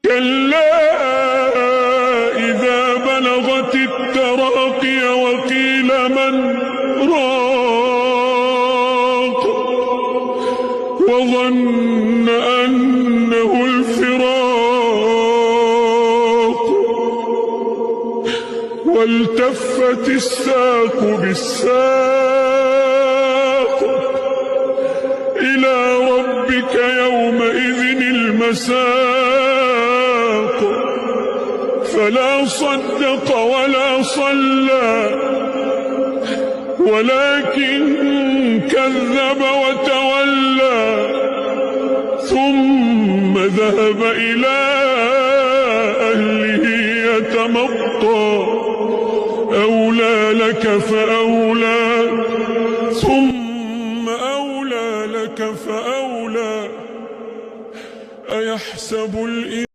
كلا إذا بلغت التراقي وقيل من راق وظن أنه الفراق والتفت الساق بالساق إلى ربك يومئذ المساق فلا صدق ولا صلى ولكن كذب وتولى ثم ذهب إلى أهله يتمطى أولى لك فأولى ثم أولى لك فأولى أيحسب الإنسان